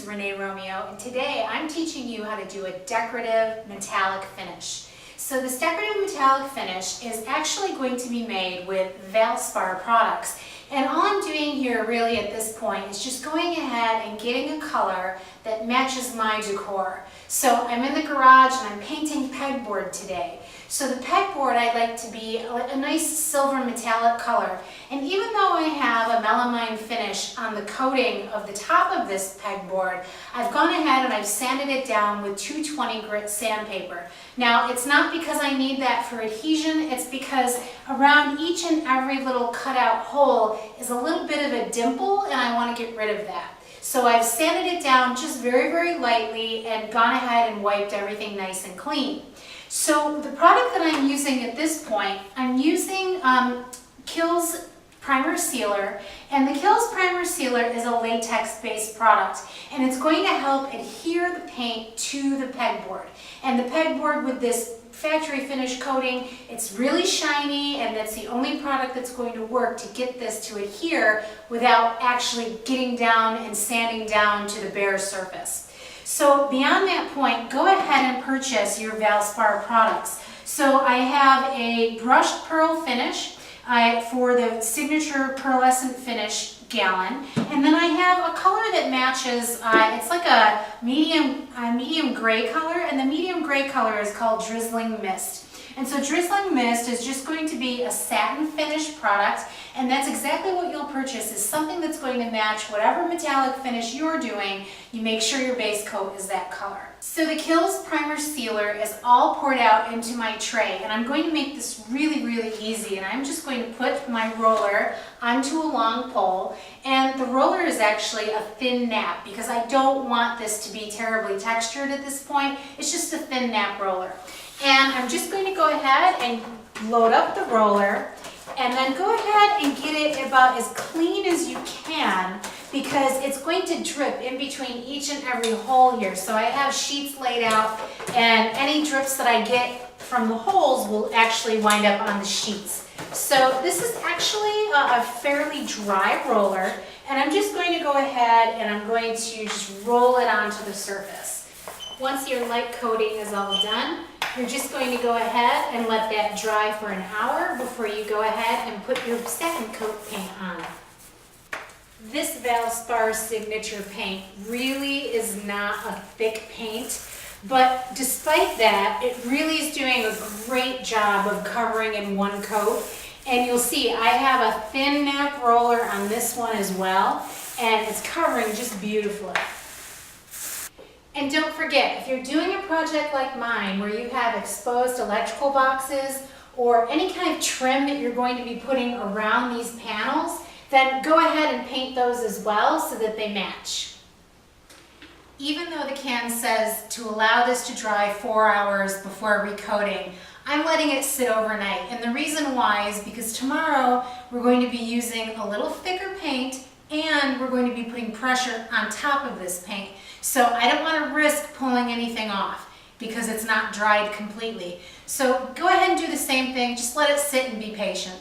is Renee Romeo, and today I'm teaching you how to do a decorative metallic finish. So this decorative metallic finish is actually going to be made with Valspar products. And all I'm doing here really at this point is just going ahead and getting a color that matches my decor. So I'm in the garage and I'm painting pegboard today. So the pegboard I'd like to be a nice silver metallic color. And even though I have a melamine finish on the coating of the top of this pegboard, I've gone ahead and I've sanded it down with 220 grit sandpaper. Now it's not because I need that for adhesion, it's because around each and every little cutout hole is a little bit of a dimple and I want to get rid of that. So I've sanded it down just very, very lightly and gone ahead and wiped everything nice and clean. So the product that I'm using at this point, I'm using Kills Primer Sealer, and the Kills Primer Sealer is a latex-based product, and it's going to help adhere the paint to the pegboard. And the pegboard with this factory finish coating, it's really shiny, and that's the only product that's going to work to get this to adhere without actually getting down and sanding down to the bare surface. So beyond that point, go ahead and purchase your Valspar products. So I have a brushed pearl finish for the signature pearlescent finish gallon, and then I have a color that matches. It's like a medium gray color, and the medium gray color is called Drizzling Mist. And so Drizzling Mist is just going to be a satin finish product, and that's exactly what you'll purchase, is something that's going to match whatever metallic finish you're doing. You make sure your base coat is that color. So the Kills Primer Sealer is all poured out into my tray, and I'm going to make this really, really easy, and I'm just going to put my roller onto a long pole, and the roller is actually a thin nap because I don't want this to be terribly textured at this point. It's just a thin nap roller. And I'm just going to go ahead and load up the roller and then go ahead and get it about as clean as you can, because it's going to drip in between each and every hole here. So I have sheets laid out, and any drips that I get from the holes will actually wind up on the sheets. So this is actually a fairly dry roller, and I'm just going to go ahead and I'm going to just roll it onto the surface. Once your light coating is all done, you're just going to go ahead and let that dry for an hour before you go ahead and put your satin coat paint on. This Valspar signature paint really is not a thick paint, but despite that, it really is doing a great job of covering in one coat. And you'll see I have a thin nap roller on this one as well, and it's covering just beautifully. And don't forget, if you're doing a project like mine where you have exposed electrical boxes or any kind of trim that you're going to be putting around these panels, then go ahead and paint those as well so that they match. Even though the can says to allow this to dry 4 hours before recoating, I'm letting it sit overnight. And the reason why is because tomorrow we're going to be using a little thicker paint, and we're going to be putting pressure on top of this paint. So I don't want to risk pulling anything off because it's not dried completely. So go ahead and do the same thing, just let it sit and be patient.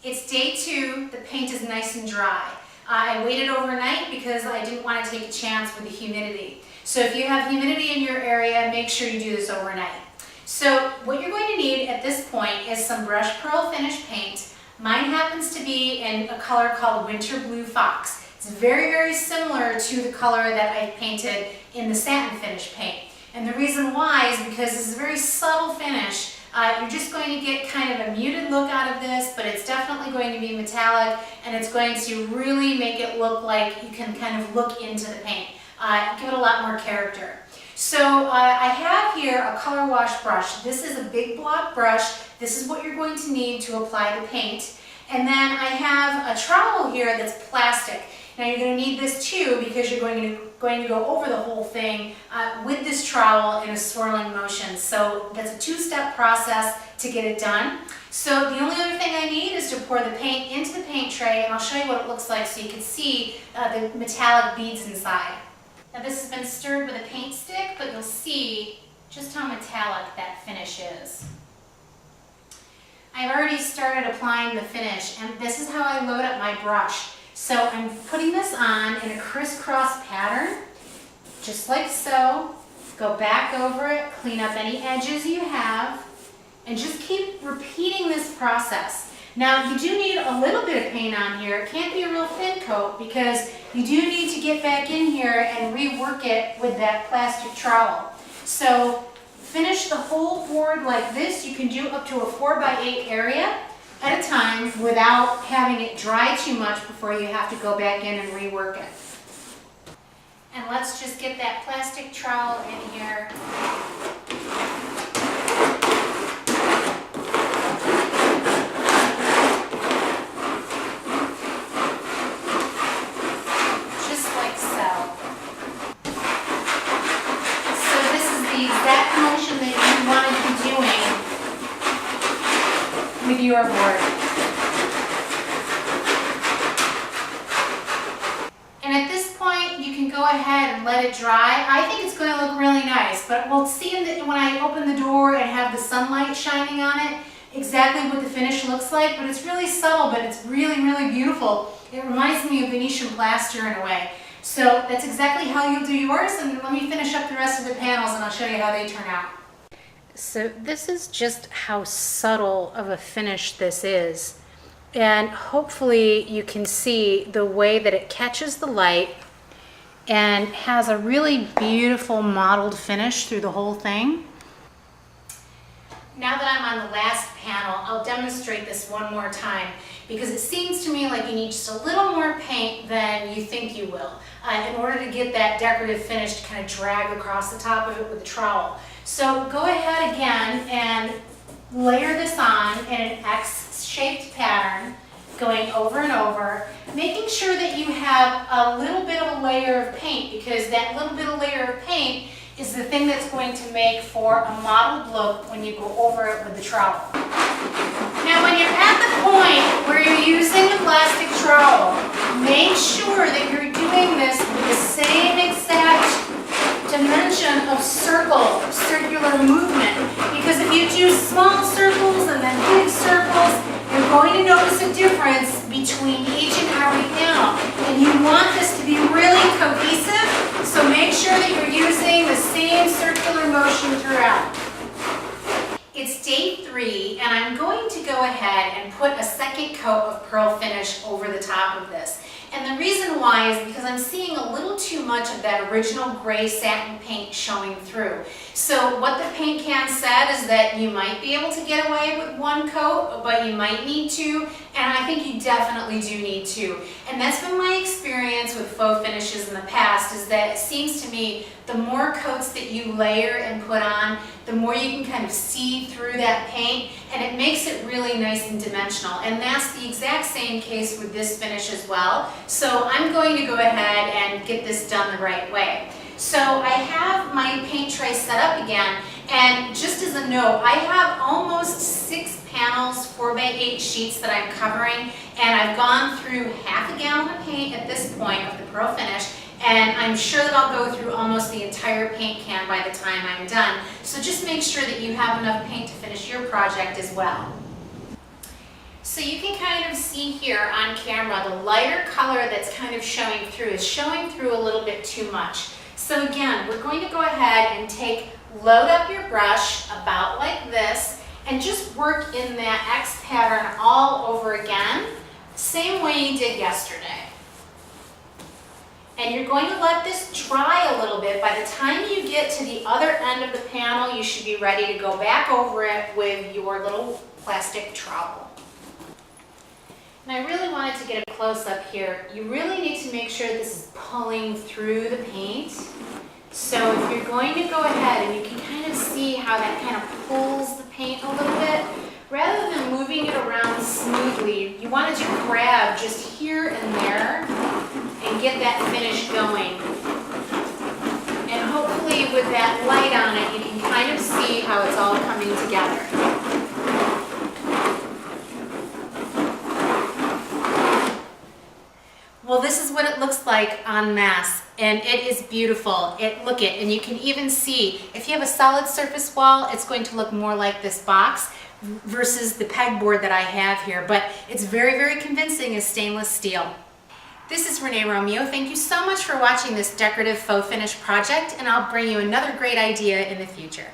It's day 2, the paint is nice and dry. I waited overnight because I didn't want to take a chance with the humidity. So if you have humidity in your area, make sure you do this overnight. So what you're going to need at this point is some brushed pearl finish paint. Mine happens to be in a color called Winter Blue Fox. It's very, very similar to the color that I painted in the satin finish paint. And the reason why is because this is a very subtle finish. You're just going to get kind of a muted look out of this, but it's definitely going to be metallic, and it's going to really make it look like you can kind of look into the paint. Give it a lot more character. So I have here a color wash brush. This is a big block brush. This is what you're going to need to apply the paint. And then I have a trowel here that's plastic. Now you're going to need this too because you're going to go over the whole thing with this trowel in a swirling motion. So that's a 2-step process to get it done. So the only other thing I need is to pour the paint into the paint tray, and I'll show you what it looks like so you can see the metallic beads inside. Now this has been stirred with a paint stick, but you'll see just how metallic that finish is. I've already started applying the finish, and this is how I load up my brush. So I'm putting this on in a crisscross pattern, just like so. Go back over it, clean up any edges you have, and just keep repeating this process. Now, you do need a little bit of paint on here. It can't be a real thin coat because you do need to get back in here and rework it with that plastic trowel. So finish the whole board like this. You can do up to a 4x8 area at a time without having it dry too much before you have to go back in and rework it. And let's just get that plastic trowel in here. Just like so. So this is the exact motion that you want to be doing with your board. And at this point, you can go ahead and let it dry. I think it's going to look really nice, but we'll see when I open the door and have the sunlight shining on it exactly what the finish looks like. But it's really subtle, but it's really, really beautiful. It reminds me of Venetian plaster in a way. So that's exactly how you'll do yours. And let me finish up the rest of the panels and I'll show you how they turn out. So this is just how subtle of a finish this is. And hopefully you can see the way that it catches the light and has a really beautiful mottled finish through the whole thing. Now that I'm on the last panel, I'll demonstrate this one more time because it seems to me like you need just a little more paint than you think you will in order to get that decorative finish to kind of drag across the top of it with the trowel. So go ahead again and layer this on in an X-shaped pattern, going over and over, making sure that you have a little bit of a layer of paint because that little bit of layer of paint is the thing that's going to make for a mottled look when you go over it with the trowel. Now when you're at the point where you're using the plastic trowel, make sure that you're doing this with the same exact dimension of circular movement, because if you do small circles and then big circles, you're going to notice a difference between each and every panel, and you want this to be really cohesive, so make sure that you're using the same circular motion throughout. It's day 3, and I'm going to go ahead and put a second coat of pearl finish over the top of this. And the reason why is because I'm seeing a little too much of that original gray satin paint showing through. So what the paint can said is that you might be able to get away with one coat, but you might need two, and I think you definitely do need two. And that's been my experience with faux finishes in the past, is that it seems to me the more coats that you layer and put on, the more you can kind of see through that paint, and it makes it really nice and dimensional. And that's the exact same case with this finish as well. So I'm going to go ahead and get this done the right way. So I have my paint tray set up again, and just as a note, I have almost 6 panels, 4x8 sheets that I'm covering, and I've gone through half a gallon of paint at this point of the pearl finish, and I'm sure that I'll go through almost the entire paint can by the time I'm done. So just make sure that you have enough paint to finish your project as well. So you can kind of see here on camera the lighter color that's kind of showing through is showing through a little bit too much. So again, we're going to go ahead and load up your brush about like this and just work in that X pattern all over again, same way you did yesterday. And you're going to let this dry a little bit. By the time you get to the other end of the panel, you should be ready to go back over it with your little plastic trowel. And I really wanted to get a close-up here. You really need to make sure this is pulling through the paint. So if you're going to go ahead, and you can kind of see how that kind of pulls the paint a little bit, rather than moving it around smoothly, you want to grab just here and there and get that finish going. And hopefully with that light on it, you can kind of see how it's all coming together. Well, this is what it looks like en masse, and it is beautiful. Look it, and you can even see, if you have a solid surface wall, it's going to look more like this box versus the pegboard that I have here, but it's very, very convincing as stainless steel. This is Renee Romeo. Thank you so much for watching this decorative faux finish project, and I'll bring you another great idea in the future.